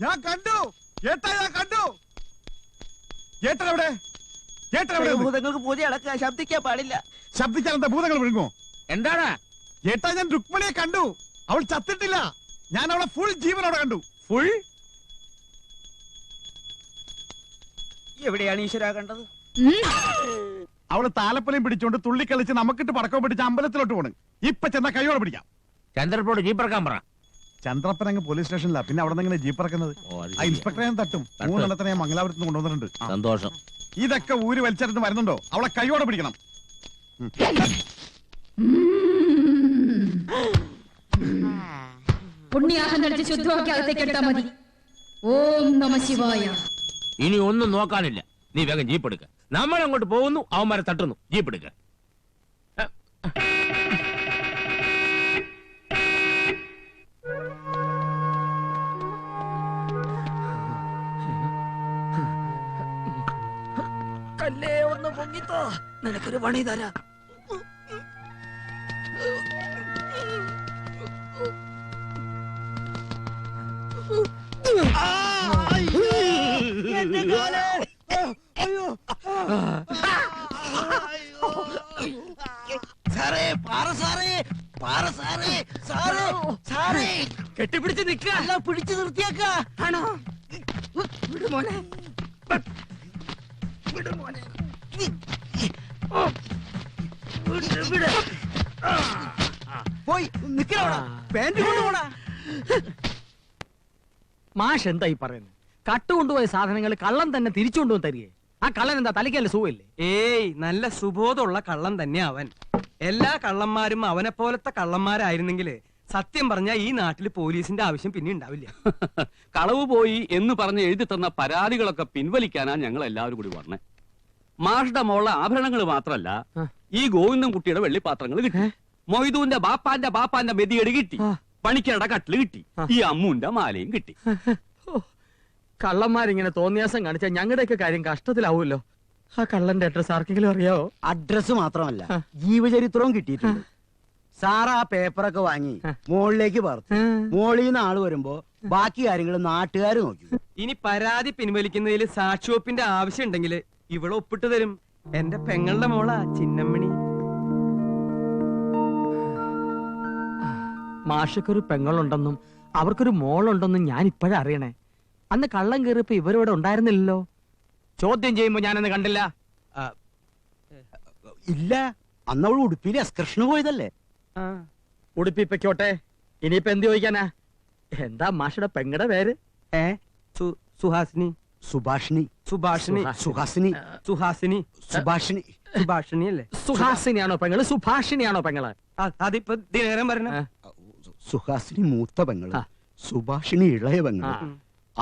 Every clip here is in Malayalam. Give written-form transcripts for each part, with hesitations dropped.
ഞാൻ കണ്ടു. ഞാൻ കണ്ടു. ഭൂതങ്ങൾക്ക് പൂജ അടക്കുക. ശബ്ദിക്കാൻ പാടില്ല. ശബ്ദിച്ചാൽ എന്താ ഭൂതങ്ങൾ വിഴുങ്ങോ? എന്താണ് ഏട്ടാ, ഞാൻ രുക്മിണിയെ കണ്ടു. അവൾ ചത്തിട്ടില്ല. ഞാൻ അവളെ ഫുൾ ജീവനോടെ കണ്ടു. ഫുൾ? എവിടെയാണ് ഈശ്വര കണ്ടത്? അവള് താലപ്പൊലിയും പിടിച്ചോണ്ട് തുള്ളിക്കളിച്ച് നമുക്കിട്ട് പടക്കം പിടിച്ച് അമ്പലത്തിലോട്ട് പോണ്. ഇപ്പൊ ചെന്ന കൈയോടെ പിടിക്കാം. ചന്ദ്രപ്പോട് ജീപ്പറക്കാൻ പറ. ചന്ദ്രപ്പൻ അങ്ങ് പോലീസ് സ്റ്റേഷനിലാ. പിന്നെ അവിടെ നിന്ന് ജീപ്പ് ഇറക്കുന്നത്. ആ ഇൻസ്പെക്ടറെ ഞാൻ തട്ടും. 3 എണ്ണത്തിനെ ഞാൻ മംഗലാപുരത്ത് നിന്ന് കൊണ്ടുവന്നിട്ടുണ്ട്. സന്തോഷം. ഇതൊക്കെ ഊര് വലിച്ചെടുത്ത് വരുന്നുണ്ടോ? അവളെ കൈയോടെ പിടിക്കണം. പുണ്യാഹം കഴിച്ച് ശുദ്ധമാക്കി അകത്തേക്ക് എടുത്താൽ മതി. ഓം നമ ശിവായ. ഇനി ഒന്നും നോക്കാനില്ല. നീ വേഗം ജീപ്പ് എടുക്ക. നമ്മൾ അങ്ങോട്ട് പോകുന്നു, അവന്മാരെ തട്ടുന്നു. ജീപ്പ് എടുക്ക. കല്ലേ ഒന്ന് പൊങ്ങിത്തോ, നിനക്കൊരു പണി തരാ. കെട്ടിപ്പിടിച്ച് നിൽക്ക. പിടിച്ചു നിർത്തിയാക്ക. ആണോ? വിടുമോനെ, വിടുമോനെ. പോയി നിക്കണോടാ. പാന്റ് കൊണ്ടുപോടാ. മാഷ് എന്തായി പറയുന്നത്? കട്ടുകൊണ്ടുപോയ സാധനങ്ങൾ കള്ളം തന്നെ തിരിച്ചുകൊണ്ടുപോയി തരികയെ. ആ കള്ളൻ എന്താ തലയ്ക്കല്ല സുഖമില്ലേ? ഏയ്, നല്ല സുബോധമുള്ള കള്ളൻ തന്നെ അവൻ. എല്ലാ കള്ളന്മാരും അവനെ പോലത്തെ കള്ളന്മാരായിരുന്നെങ്കിൽ സത്യം പറഞ്ഞ ഈ നാട്ടിൽ പോലീസിന്റെ ആവശ്യം പിന്നെ ഉണ്ടാവില്ല. കളവ് പോയി എന്ന് പറഞ്ഞ് എഴുതി തന്ന പരാതികളൊക്കെ പിൻവലിക്കാനാ ഞങ്ങൾ എല്ലാവരും കൂടി പറഞ്ഞേ. മാഷ്ടെ മോളുടെ ആഭരണങ്ങൾ മാത്രല്ല, ഈ ഗോവിന്ദൻ കുട്ടിയുടെ വെള്ളിപ്പാത്രങ്ങൾ കിട്ടി, മൊയ്തൂന്റെ ബാപ്പാന്റെ മെതിയടി കിട്ടി, പണിക്കരുടെ കട്ടില് കിട്ടി, ഈ അമ്മുന്റെ മാലയും കിട്ടി. കള്ളന്മാരിങ്ങനെ തോന്നിയാസം കാണിച്ചാൽ ഞങ്ങളുടെയൊക്കെ കാര്യം കഷ്ടത്തിലാവുമല്ലോ. ആ കള്ളന്റെ അഡ്രസ് ആർക്കെങ്കിലും അറിയാവോ? അഡ്രസ് മാത്രമല്ല, ജീവചരിത്രവും കിട്ടിയിട്ടുണ്ട്. സാർ ആ പേപ്പറൊക്കെ വാങ്ങി മോളിലേക്ക് പകർത്തി. മോളിൽ നിന്ന് ആള് വരുമ്പോ ബാക്കി കാര്യങ്ങൾ നാട്ടുകാർ നോക്കി. ഇനി പരാതി പിൻവലിക്കുന്നതിൽ സാക്ഷിയൊപ്പിന്റെ ആവശ്യം ഉണ്ടെങ്കിൽ ഇവിടെ ഒപ്പിട്ട് തരും. എന്റെ പെങ്ങളുടെ മോളാ ചിന്നമ്മണി. മാഷക്കൊരു പെങ്ങളുണ്ടെന്നും അവർക്കൊരു മോളുണ്ടെന്നും ഞാൻ ഇപ്പോഴാ അറിയണേ. അന്ന് കള്ളം കയറിയപ്പോ ഇവരിവിടെ ഉണ്ടായിരുന്നില്ലല്ലോ. ചോദ്യം ചെയ്യുമ്പോ ഞാനന്ന് കണ്ടില്ല. ഇല്ല, അന്നവൾ ഉടുപ്പിയിൽ എക്സ്കർഷന് പോയതല്ലേ. ഉടുപ്പിപ്പൊക്കോട്ടെ, ഇനിയിപ്പോ എന്ത് ചോദിക്കാനാ? എന്താ മാഷയുടെ പെങ്ങടെ പേര്? സുഹാസിനി. സുഭാഷിണി. സുഭാഷിണി. സുഹാസിനി. സുഹാസിനി. സുഭാഷിണി. സുഭാഷിണി അല്ലേ? സുഹാസിനിയാണോ പെങ്ങള്? സുഭാഷിണിയാണോ പെങ്ങള്? അതിപ്പോ ദിനേരം പറഞ്ഞ. സുഹാസിനി മൂത്ത പെങ്ങള്, സുഭാഷിണി ഇളയ പെങ്ങള്.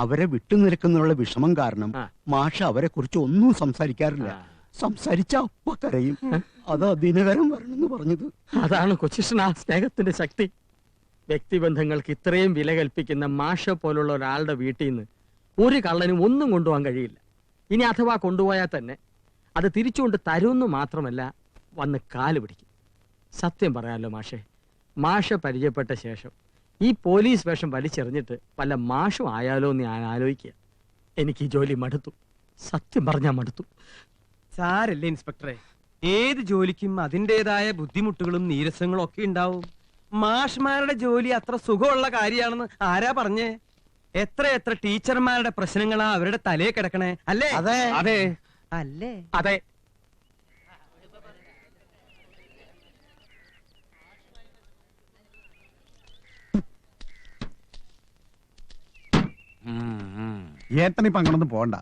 അവരെ വിട്ടുനിൽക്കുന്നുള്ള വിഷമം കാരണം മാഷ അവരെ കുറിച്ച് ഒന്നും സംസാരിക്കാറില്ല. സംസാരിച്ച അപ്പ കരയും. അതാ ദിനകരം വരണമെന്ന് പറഞ്ഞത്. അതാണ് കൊച്ചിഷ്ണ സ്നേഹത്തിന്റെ ശക്തി. വ്യക്തിബന്ധങ്ങൾക്ക് ഇത്രയും വില കൽപ്പിക്കുന്ന മാഷ പോലുള്ള ഒരാളുടെ വീട്ടിൽ നിന്ന് ഒരു കള്ളനും ഒന്നും കൊണ്ടുപോകാൻ കഴിയില്ല. ഇനി അഥവാ കൊണ്ടുപോയാൽ തന്നെ അത് തിരിച്ചുകൊണ്ട് തരുമെന്ന് മാത്രമല്ല, വന്ന് കാല് പിടിക്കും. സത്യം പറയാമല്ലോ മാഷെ, മാഷ പരിചയപ്പെട്ട ശേഷം ഈ പോലീസ് വേഷം വലിച്ചെറിഞ്ഞിട്ട് വല്ല മാഷും ആയാലോ എന്ന് ഞാൻ ആലോചിക്കുക. എനിക്ക് ഈ ജോലി മടുത്തു. സത്യം പറഞ്ഞാൽ മടുത്തു. സാരല്ലേ ഇൻസ്പെക്ടറെ, ഏത് ജോലിക്കും അതിൻ്റെതായ ബുദ്ധിമുട്ടുകളും നീരസങ്ങളും ഒക്കെ ഉണ്ടാവും. മാഷ്മാരുടെ ജോലി അത്ര സുഖമുള്ള കാര്യമാണെന്ന് ആരാ പറഞ്ഞേ? എത്ര ടീച്ചർമാരുടെ പ്രശ്നങ്ങളാ അവരുടെ തലയെ കിടക്കണേ, അല്ലേ? അതെ അതെ അല്ലേ? അതെ. ഏട്ടനിപ്പോ അങ്ങനൊന്നും പോണ്ട.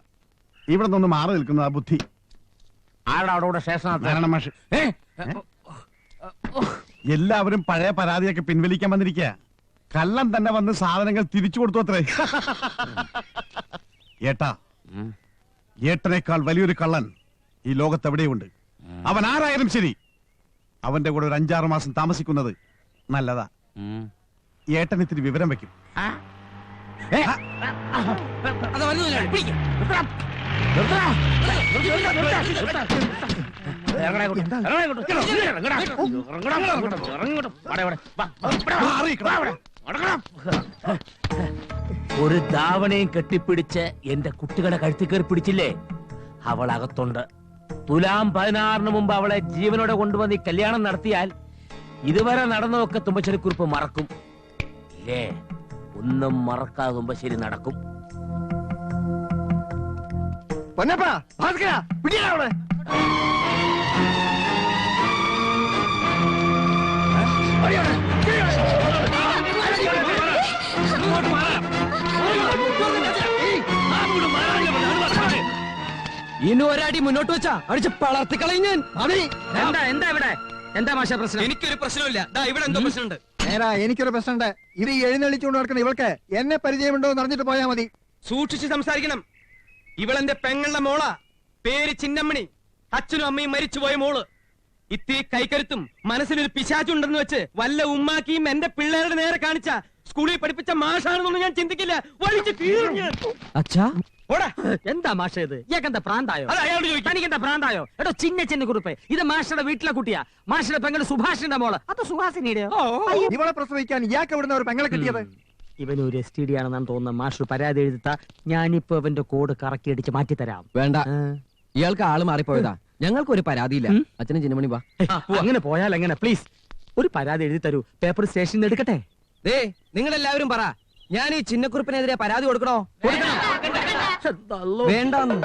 ഇവിടെ നിന്ന് മാറി നിൽക്കുന്ന ആ ബുദ്ധി. ആരുടെ അവിടെ സ്റ്റേഷനകത്ത്? നാരായണ മാഷ്. എല്ലാവരും പഴയ പരാതിയൊക്കെ പിൻവലിക്കാൻ വന്നിരിക്കുക. കള്ളൻ തന്നെ വന്ന് സാധനങ്ങൾ തിരിച്ചു കൊടുത്തു അത്രേ. ഏട്ടാ, ഏട്ടനേക്കാൾ വലിയൊരു കള്ളൻ ഈ ലോകത്ത് എവിടെയുണ്ട്. അവൻ ആരായാലും ശരി, അവന്റെ കൂടെ ഒരു 5-6 മാസം താമസിക്കുന്നത് നല്ലതാ. ഏട്ടൻ ഇത്തിരി വിവരം വെക്കും. ഒരു ധാവണയും കെട്ടിപ്പിടിച്ച് എന്റെ കുട്ടികളെ കഴുത്തി കയറി പിടിച്ചില്ലേ, അവൾ അകത്തുണ്ട്. തുലാം 16 മുമ്പ് അവളെ ജീവനോടെ കൊണ്ടുവന്ന് ഈ കല്യാണം നടത്തിയാൽ ഇതുവരെ നടന്നതൊക്കെ തുമ്പശ്ശേരിക്കുറിപ്പ് മറക്കും. ഇല്ലേ, ഒന്നും മറക്കാതെ തുമ്പശ്ശേരി നടക്കും. ഇനി ഒരടി മുന്നോട്ട് വെച്ചാ അടിച്ച് പളർത്തിക്കളയും ഞാൻ. എന്താ എന്താ ഇവിടെ എന്താ മാഷ പ്രശ്നം? എനിക്കൊരു പ്രശ്നമില്ല. ദാ ഇവിടെ എന്തോ പ്രശ്നമുണ്ട്. നേരാ, എനിക്കൊരു പ്രശ്നമുണ്ട്. ഇത് ഈ എഴുന്നള്ളിച്ചുകൊണ്ട് നടക്കുന്ന ഇവൾക്ക് എന്നെ പരിചയമുണ്ടോ എന്ന് അറിഞ്ഞിട്ട് പോയാ മതി. സൂക്ഷിച്ച് സംസാരിക്കണം. ഇവളെന്റെ പെങ്ങളുടെ മോളാ. പേര് ചിന്നമ്മണി. അച്ഛനും അമ്മയും മരിച്ചുപോയ മോള്. ഇത്തിരി കൈക്കരുത്തും മനസ്സിലൊരു പിശാചുണ്ടെന്ന് വെച്ച് വല്ല ഉമ്മാക്കിയും എന്റെ പിള്ളേരുടെ നേരെ കാണിച്ച സ്കൂളിൽ പഠിപ്പിച്ച മാഷാണെന്നൊന്നും ഞാൻ ചിന്തിക്കില്ല. വലിച്ചു കീറും ഞാൻ. അച്ഛാ, ഓടാ. എന്താ മാഷ ഇത്? ഇയാക്കെന്താ പ്രാന്തായോ? അത് അയാളോട് ചോദിക്കാം. തനിക്കെന്താ പ്രാന്തായോ? എടോ ചിന്ന കുറിപ്പ്, ഇത് മാഷയുടെ വീട്ടിലെ കുട്ടിയാ. മാഷയുടെ പെങ്ങള് സുഭാഷിന്റെ മോള്. അത് സുഹാസിനിയുടെയോ? ഇവളെ പ്രസവിക്കാൻ ഇയാൾക്ക് എവിടുന്ന ഒരു പെങ്ങളെ കിട്ടിയത്? ഇവന് ഒരു STD ആണെന്നാണ് തോന്നുന്നത്. മാഷ് പരാതി എഴുതിത്ത ഞാനിപ്പോ അവന്റെ കോഡ് കറക്കി അടിച്ച് മാറ്റിത്തരാം. വേണ്ട, ഇയാൾക്ക് ആള് മാറിപ്പോയതാ. ഞങ്ങൾക്ക് ഒരു പരാതിയില്ല. അച്ഛനും ചിന്നമണി വാ. അങ്ങനെ പോയാൽ എങ്ങനെ? പ്ലീസ് ഒരു പരാതി എഴുതി തരൂ. പേപ്പർ സ്റ്റേഷനിൽ എടുക്കട്ടെ. നിങ്ങളെല്ലാവരും പറ, ഞാൻ ഈ ചിന്നക്കുറിപ്പിനെതിരെ പരാതി കൊടുക്കണോ? വേണ്ടെന്ന്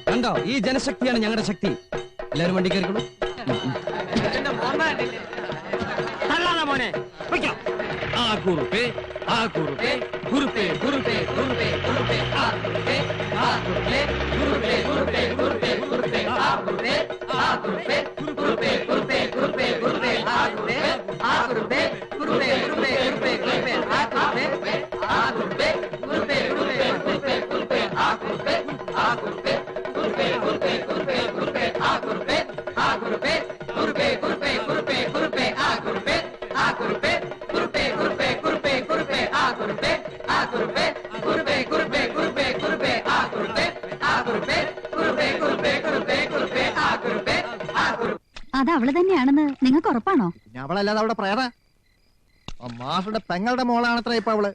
കണ്ടോ? ഈ ജനശക്തിയാണ് ഞങ്ങളുടെ ശക്തി. എല്ലാവരും വണ്ടി കയറിക്കോളൂ. മോനെ കുറുപ്പേ ആ കുറുപ്പേ കുറുപ്പേ കുറുപ്പേ കുറുപ്പേ കുറുപ്പേ ആ കുറുപ്പേ ആ കുറുപ്പേ കുറുപ്പേ കുറുപ്പേ കുറുപ്പേ കുറുപ്പേ ആ കുറുപ്പേ ആ കുറുപ്പേ കുറുപ്പേ കുറുപ്പേ കുറുപ്പേ കുറുപ്പേ ആ കുറുപ്പേ ആ കുറുപ്പേ കുറുപ്പേ കുറുപ്പേ കുറുപ്പേ കുറുപ്പേ ആ കുറുപ്പേ ആ കുറുപ്പേ കുറുപ്പേ കുറുപ്പേ കുറുപ്പേ കുറുപ്പേ ആ കുറുപ്പേ ആ കുറുപ്പേ കുറുപ്പേ കുറുപ്പേ കുറുപ്പേ കുറുപ്പേ ആ കുറുപ്പേ ആ കുറുപ്പേ കുറുപ്പേ കുറുപ്പേ കുറുപ്പേ കുറുപ്പേ ആ കുറുപ്പേ ആ കുറുപ്പേ കുറുപ്പേ കുറുപ്പേ കുറുപ്പേ കുറുപ്പേ ആ കുറുപ്പേ ആ കുറുപ്പേ കുറുപ്പേ കുറുപ്പേ കുറുപ്പേ കുറുപ്പേ ആ കുറുപ്പേ ആ കുറുപ്പേ കുറുപ്പേ കുറുപ്പേ കുറുപ്പേ കുറുപ്പേ ആ കുറുപ്പേ ആ കുറുപ്പേ. അത് അവള് തന്നെയാണെന്ന് നിങ്ങൾക്ക് ഉറപ്പാണോ? പിന്നെ അവളല്ലാതെ അവിടെ പ്രേത മാഷുടെ പെങ്ങളുടെ മോളാണത്ര ഇപ്പൊ അവള്.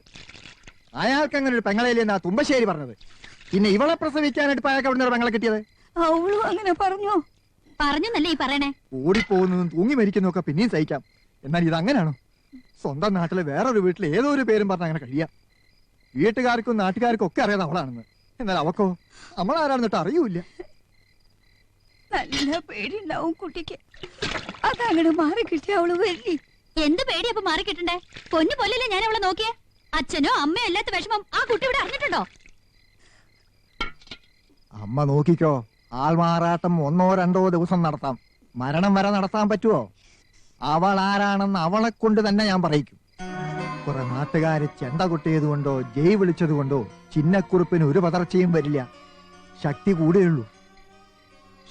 അയാൾക്ക് അങ്ങനെ ഒരു പെങ്ങളയിലെന്നാ തുമ്പശ്ശേരി പറഞ്ഞത്. പിന്നെ ഇവളെ പ്രസവിക്കാനായിട്ട് അയാൾക്ക് അവിടെ ഒരു പെങ്ങളെ കിട്ടിയത്? അവളും അങ്ങനെ പറഞ്ഞു. പറഞ്ഞല്ലേ ഈ പറയണേ? ഓടിപ്പോകുന്നതും തൂങ്ങി മരിക്കുന്നതും ഒക്കെ പിന്നെയും സഹിക്കാം. എന്നാൽ ഇതങ്ങനെയാണോ? സ്വന്തം നാട്ടിലെ വേറൊരു വീട്ടിൽ ഏതോ ഒരു പേരും പറഞ്ഞ അങ്ങനെ കഴിയാം. വീട്ടുകാർക്കും നാട്ടുകാർക്കും ഒക്കെ അറിയാതെ അവളാണെന്ന്. എന്നാൽ അവക്കോ നമ്മളാരാണെന്നിട്ട് അറിയൂല. നല്ല പേടിണ്ടാവും കുട്ടിക്ക്. അതങ്ങോട്ട് മാറി കിട്ടിയ അവള് വരി. എന്ത് പേടിയപ്പോ മാറി കിട്ടണ്ടേ? പൊന്നു പോലല്ലേ ഞാൻ അവളെ നോക്കിയേ. അച്ഛനോ അമ്മയോ അല്ലാത്ത വിഷമം ആ കുട്ടി ഇവിടെ അറിഞ്ഞിട്ടുണ്ടോ? അമ്മ നോക്കിക്കോ, ആൾമാറാട്ടം 1-2 ദിവസം നടത്താം. മരണം വരെ നടത്താൻ പറ്റുമോ? അവൾ ആരാണെന്ന് അവളെ കൊണ്ട് തന്നെ ഞാൻ പറയിക്കും. കുറെ നാട്ടുകാര് ചെണ്ട കൊട്ടിയതുകൊണ്ടോ ജയ് വിളിച്ചതുകൊണ്ടോ ചിന്നക്കുറിപ്പിന് ഒരു പതർച്ചയും വരില്ല. ശക്തി കൂടെയുള്ളൂ,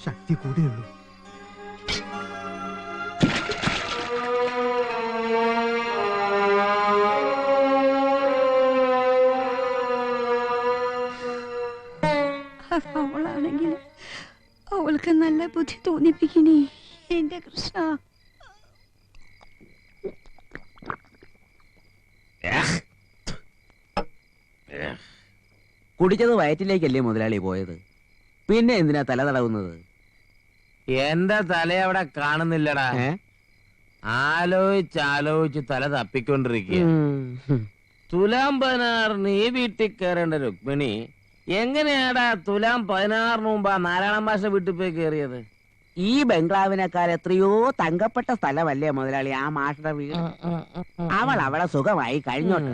ശക്തി കൂടെയുള്ളൂ. അവളാണെങ്കിൽ അവൾക്ക് നല്ല ബുദ്ധി തോന്നിപ്പിക്കണേ എന്റെ കൃഷ്ണ. കുടിച്ചത് വയറ്റിലേക്കല്ലേ മുതലാളി പോയത്? പിന്നെ എന്തിനാ തല തടവുന്നത്? എന്റെ തല അവിടെ കാണുന്നില്ലടാ. ആലോചിച്ച് തല തപ്പിക്കൊണ്ടിരിക്കുക. തുലാം 16 ഈ വീട്ടിൽ കയറേണ്ട രുക്മിണി എങ്ങനെയാടാ തുലാം 16 മുമ്പ് ആ നാരായണ ഭാഷ വീട്ടിൽ പോയി കയറിയത്? ഈ ബംഗ്ലാവിനേക്കാൾ എത്രയോ തങ്കപ്പെട്ട സ്ഥലമല്ലേ മുതലാളി ആ മാഷയുടെ വീട്. അവൾ അവിടെ സുഖമായി കഴിഞ്ഞോട്ടെ.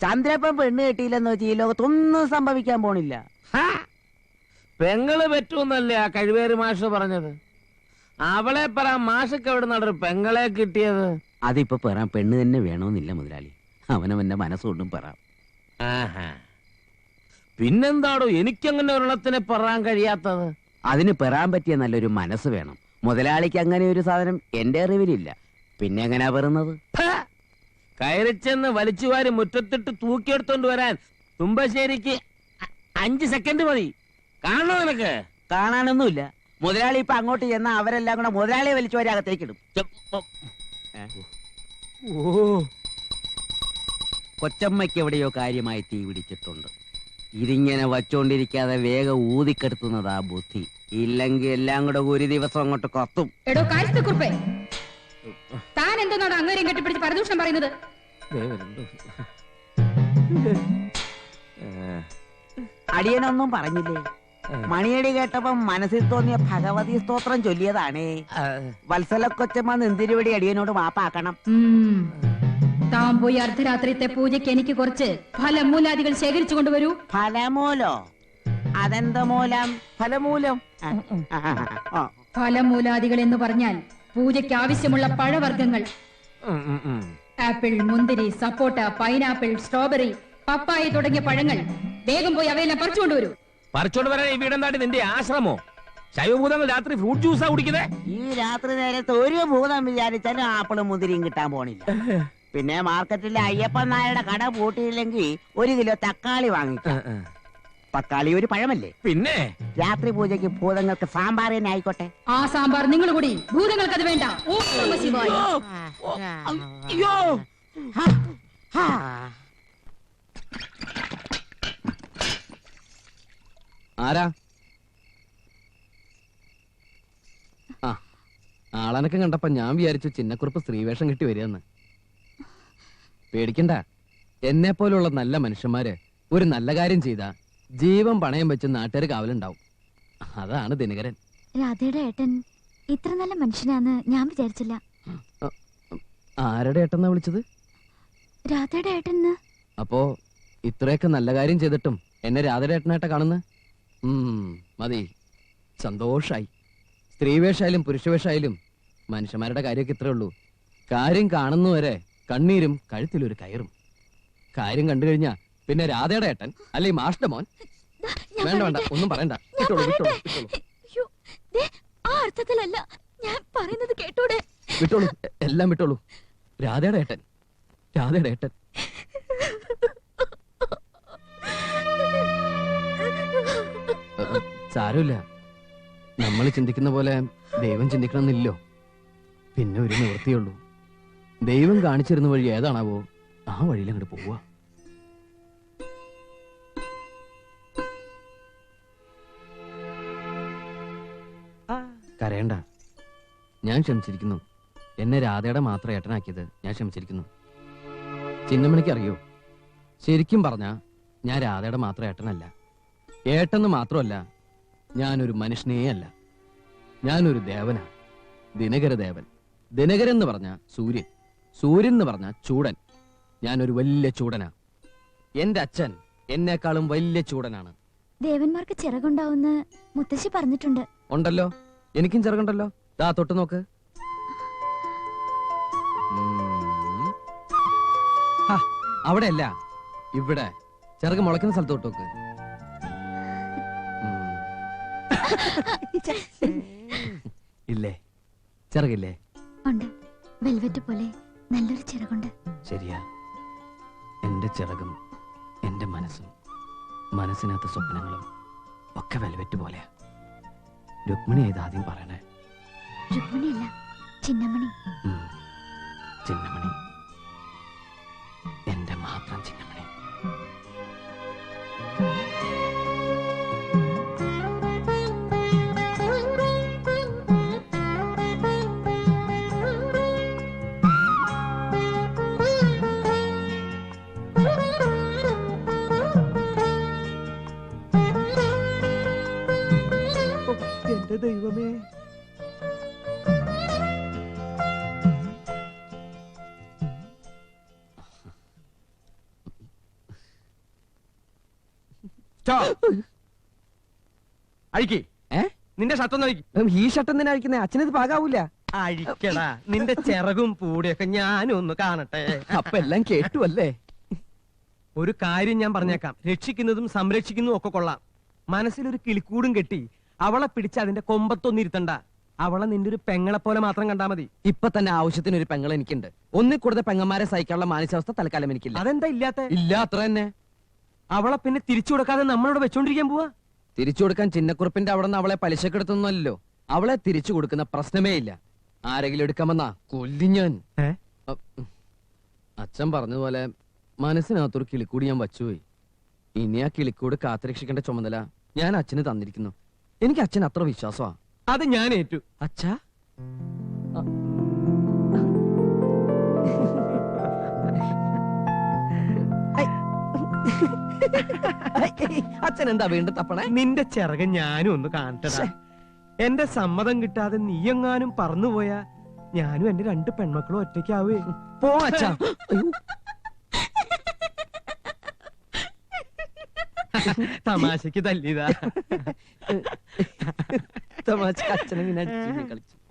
ചന്ദ്രപ്പൻ പെണ്ണ് കെട്ടിയില്ലെന്ന് വെച്ച് ഈ ലോകത്തൊന്നും സംഭവിക്കാൻ പോണില്ല. പെങ്ങള് പറ്റൂന്നല്ലേ ആ കഴിവേറ് മാഷ് പറഞ്ഞത്? അവളെ പറ, മാഷക്ക് എവിടെ നടൊരു പെങ്ങളെ കിട്ടിയത്? അതിപ്പോ പറയാൻ പെണ്ണ് തന്നെ വേണമെന്നില്ല മുതലാളി. അവനവന്റെ മനസ്സുകൊണ്ടും പറയാം. പിന്നെന്താടോ എനിക്കങ്ങനെ ഒരെണ്ണത്തിനെ പറയാൻ കഴിയാത്തത്? അതിന് പെറാൻ പറ്റിയ നല്ലൊരു മനസ്സ് വേണം മുതലാളിക്ക്. അങ്ങനെ ഒരു സാധനം എന്റെ അറിവിലില്ല. പിന്നെ എങ്ങനെയാ പെറുന്നത്? കയറിച്ചെന്ന് വലിച്ചുവാരി മുറ്റത്തിട്ട് തൂക്കിയെടുത്തോണ്ട് വരാൻ തുമ്പശ്ശേരിക്ക് 5 സെക്കൻഡ് മതി. കാണണോ നിനക്ക്? കാണാനൊന്നുമില്ല മുതലാളി. ഇപ്പൊ അങ്ങോട്ട് ചെന്നാ അവരെല്ലാം കൂടെ മുതലാളിയെ വലിച്ചുവാരി അകത്തേക്കിടും. കൊച്ചമ്മയ്ക്ക് എവിടെയോ കാര്യമായി തീ പിടിച്ചിട്ടുണ്ട്. ഇതിങ്ങനെ വച്ചോണ്ടിരിക്കാതെ വേഗം ഊതിക്കെടുത്തുന്നതാ ബുദ്ധി. ഇല്ലെങ്കിൽ എല്ലാം കൂടെ ഒരു ദിവസം അങ്ങോട്ട് കത്തും. എടോ കാര്യസ്ഥക്കുറിപ്പേ, താൻ എന്താണ് അങ്ങേരെയും കെട്ടിപ്പിടിച്ച് പരദൂഷണം പറയുന്നത്? അടിയനൊന്നും പറഞ്ഞില്ലേ? മണിയടി കേട്ടപ്പം മനസ്സിൽ തോന്നിയ ഭഗവതി സ്തോത്രം ചൊല്ലിയതാണേ. വത്സല കൊച്ചമ്മ നെന്തിരുവടി അടിയനോട് മാപ്പാക്കണം. താൻ പോയി അർദ്ധരാത്രിത്തെ പൂജയ്ക്ക് എനിക്ക് കുറച്ച് ഫലമൂലാദികൾ ശേഖരിച്ചു കൊണ്ടുവരൂ. ഫലമൂലോ? അതെന്ത മൂലം? ഫലമൂലം? ഫലമൂലാദികൾ എന്ന് പറഞ്ഞാൽ പൂജയ്ക്ക് ആവശ്യമുള്ള പഴവർഗ്ഗങ്ങൾ. ആപ്പിൾ, മുന്തിരി, സപ്പോട്ട, പൈനാപ്പിൾ, സ്ട്രോബെറി, പപ്പായ തുടങ്ങിയ പഴങ്ങൾ. വേഗം പോയി അവയെല്ലാം പറിച്ചുകൊണ്ടുവരൂ. പറിച്ചോണ്ട് വരാൻ ഈ വീടെന്താണ്ട് നിന്റെ ആശ്രമോ? ശൈവഭൂതങ്ങൾ രാത്രി ഫ്രൂട്ട് ജ്യൂസാ കുടിക്കുന്നേ? ഈ രാത്രി നേരത്ത് ഒരു ഭൂതം വിചാരിച്ചാലും ആപ്പിളും മുന്തിരിയും കിട്ടാൻ പോണില്ല. പിന്നെ മാർക്കറ്റിലെ അയ്യപ്പൻ നായരുടെ കട പൂട്ടിയില്ലെങ്കിൽ 1 കിലോ തക്കാളി വാങ്ങിക്കാം. തക്കാളി ഒരു പഴമല്ലേ? പിന്നെ രാത്രി പൂജയ്ക്ക് ഭൂതങ്ങൾക്ക് സാമ്പാർ തന്നെ ആയിക്കോട്ടെ. ആ സാമ്പാർ നിങ്ങൾ കൂടി. ഭൂതങ്ങൾക്ക് അത് വേണ്ട. ഓം നമഃ ശിവായ. അയ്യോ, ആരാ? ആ, ആളനക്കം കണ്ടപ്പോ ഞാൻ വിചാരിച്ചു ചിന്നക്കുറിപ്പ് സ്ത്രീവേഷം കിട്ടി വരികയെന്ന്. പേടിക്കണ്ട, എന്നെ പോലുള്ള നല്ല മനുഷ്യന്മാര് ഒരു നല്ല കാര്യം ചെയ്താ ജീവൻ പണയം വെച്ച് നാട്ടുകാർ കാവലുണ്ടാവും. അതാണ് ദിനകരൻ. രാധയുടെ ഏട്ടൻ ഇത്ര നല്ല മനുഷ്യനാന്ന് ഞാൻ വിചാരിച്ചില്ല. ആരുടെ ഏട്ടെന്നാ വിളിച്ചത്? രാധയുടെ ഏട്ടന്. അപ്പോ ഇത്രയൊക്കെ നല്ല കാര്യം ചെയ്തിട്ടും എന്നെ രാധയുടെ ഏട്ടനായിട്ടാ കാണുന്നത്? മതി, സന്തോഷായി. സ്ത്രീവേഷായാലും പുരുഷവേഷായാലും മനുഷ്യന്മാരുടെ കാര്യമൊക്കെ ഇത്രേ ഉള്ളൂ. കാര്യം കാണുന്നവരെ കണ്ണീരും കഴുത്തിലൊരു കയറും. കാര്യം കണ്ടു കഴിഞ്ഞാ പിന്നെ രാധയുടെ ഏട്ടൻ അല്ലെ മാഷ്ടെ മോൻ. വേണ്ട വേണ്ട, ഒന്നും പറയണ്ട. വിട്ടോളൂ വിട്ടോളൂ വിട്ടോളൂ. ആ അർത്ഥത്തിലല്ല ഞാൻ പറയുന്നത്, കേട്ടൂടെ? വിട്ടോളൂ, എല്ലാം വിട്ടോളൂ. രാധയുടെ ഏട്ടൻ, രാധയുടെ ഏട്ടൻ. സാരമില്ല, നമ്മൾ ചിന്തിക്കുന്ന പോലെ ദൈവം ചിന്തിക്കണമെന്നില്ലോ. പിന്നെ ഒരു നിവൃത്തിയുള്ളൂ. ദൈവം കാണിച്ചിരുന്ന വഴി ഏതാണാവോ ആ വഴിയിൽ അങ്ങോട്ട് പോവുക. കരയണ്ട, ഞാൻ ക്ഷമിച്ചിരിക്കുന്നു. എന്നെ രാധയുടെ മാത്രം ഏട്ടനാക്കിയത് ഞാൻ ക്ഷമിച്ചിരിക്കുന്നു. ചിന്നമണിക്ക് അറിയോ, ശരിക്കും പറഞ്ഞ ഞാൻ രാധയുടെ മാത്രം ഏട്ടനല്ല. ഏട്ടെന്ന് മാത്രമല്ല, ഞാനൊരു മനുഷ്യനേ അല്ല. ഞാനൊരു ദേവനാ, ദിനകരദേവൻ. ദിനകരൻ എന്ന് പറഞ്ഞ സൂര്യൻ, സൂര്യൻ എന്ന് പറഞ്ഞ ചൂടൻ. ഞാനൊരു വലിയ ചൂടനാ. എന്റെ അച്ഛൻ എന്നെക്കാളും വലിയ ചൂടനാണ്. ദേവന്മാർക്ക് ചിറകുണ്ടാവുന്ന മുത്തശ്ശി പറഞ്ഞിട്ടുണ്ട്. ഉണ്ടല്ലോ, എനിക്കും ചിറകുണ്ടല്ലോ. ദാ തൊട്ട് നോക്ക്. അവിടെയല്ല, ഇവിടെ ചിറക് മുളയ്ക്കുന്ന സ്ഥലത്ത് തൊട്ട് നോക്ക്. ഇല്ലേ, ചിറകില്ലേ? ഉണ്ട്, വെൽവെറ്റ് പോലെ നല്ലൊരു ചിറകുണ്ട്. ശരിയാ, എന്റെ ചിറകും എന്റെ മനസ്സും മനസ്സിനകത്ത് സ്വപ്നങ്ങളും ഒക്കെ വെൽവെറ്റ് പോലെയാ. രുക്മിണി ഏതാദ്യം പറയണേ? രുക്മിണിയല്ല, ചിന്നമണി. ചിന്നമണി, എന്റെ മാത്രം ചിന്നമണി. എന്റെ ദൈവമേ, അഴിക്ക്. നിന്റെ ഷർട്ടൊന്നും അഴിക്ക്. ഈ ഷർട്ട് എന്തിനാ അഴിക്കുന്നേ? അച്ഛനത് പാകാവൂല. അഴിക്കടാ, നിന്റെ ചിറകും പൂടിയൊക്കെ ഞാനും ഒന്ന് കാണട്ടെ. അപ്പൊ എല്ലാം കേട്ടു അല്ലേ? ഒരു കാര്യം ഞാൻ പറഞ്ഞേക്കാം, രക്ഷിക്കുന്നതും സംരക്ഷിക്കുന്നതും ഒക്കെ കൊള്ളാം. മനസ്സിലൊരു കിളിക്കൂടും കെട്ടി അവളെ പിടിച്ച് അതിന്റെ കൊമ്പത്തൊന്നിരുത്തണ്ട. അവളെ നിന്റെ ഒരു പെങ്ങളെ പോലെ മാത്രം കണ്ടാ മതി. ഇപ്പൊ തന്നെ ആവശ്യത്തിന് ഒരു പെങ്ങൾ എനിക്കുണ്ട്. ഒന്നിൽ കൂടുതൽ പെങ്ങന്മാരെ സഹിക്കാനുള്ള മാനസികാവസ്ഥ തൽക്കാലം എനിക്കില്ല. അതെന്താ ഇല്ലാത്ത? ഇല്ല, അത്ര തന്നെ. അവളെ പിന്നെ തിരിച്ചു കൊടുക്കാതെ നമ്മളോട് വെച്ചോണ്ടിരിക്കാൻ പോവാ? തിരിച്ചു കൊടുക്കാൻ ചിന്നക്കുറിപ്പിന്റെ അവിടെ നിന്ന് അവളെ പലിശക്കെടുത്തൊന്നുമല്ലോ. അവളെ തിരിച്ചു കൊടുക്കുന്ന പ്രശ്നമേ ഇല്ല. ആരെങ്കിലും എടുക്കാമെന്നാ കൊല്ലി ഞാൻ. അച്ഛൻ പറഞ്ഞതുപോലെ മനസ്സിനകത്തൊരു കിളിക്കൂടി ഞാൻ വച്ചുപോയി. ഇനി ആ കിളിക്കൂട് കാത്തുരക്ഷിക്കേണ്ട ചുമതല ഞാൻ അച്ഛന് തന്നിരിക്കുന്നു. എനിക്ക് അച്ഛൻ അത്ര വിശ്വാസമാ. അത് ഞാൻ ഏറ്റു. അച്ഛാ, അച്ഛൻ എന്താ വീണ്ടും തപ്പണേ? നിന്റെ ചിറകൻ ഞാനും ഒന്ന് കാണട്ടെ. എന്റെ സമ്മതം കിട്ടാതെ നീയെങ്ങാനും പറന്നുപോയാ ഞാനും എന്റെ 2 പെൺമക്കളും ഒറ്റയ്ക്കാവേ. പോ അച്ഛാ. തമാശക്ക് തല്ലിയതാ. തമാശ അച്ഛനെ കളിച്ചു.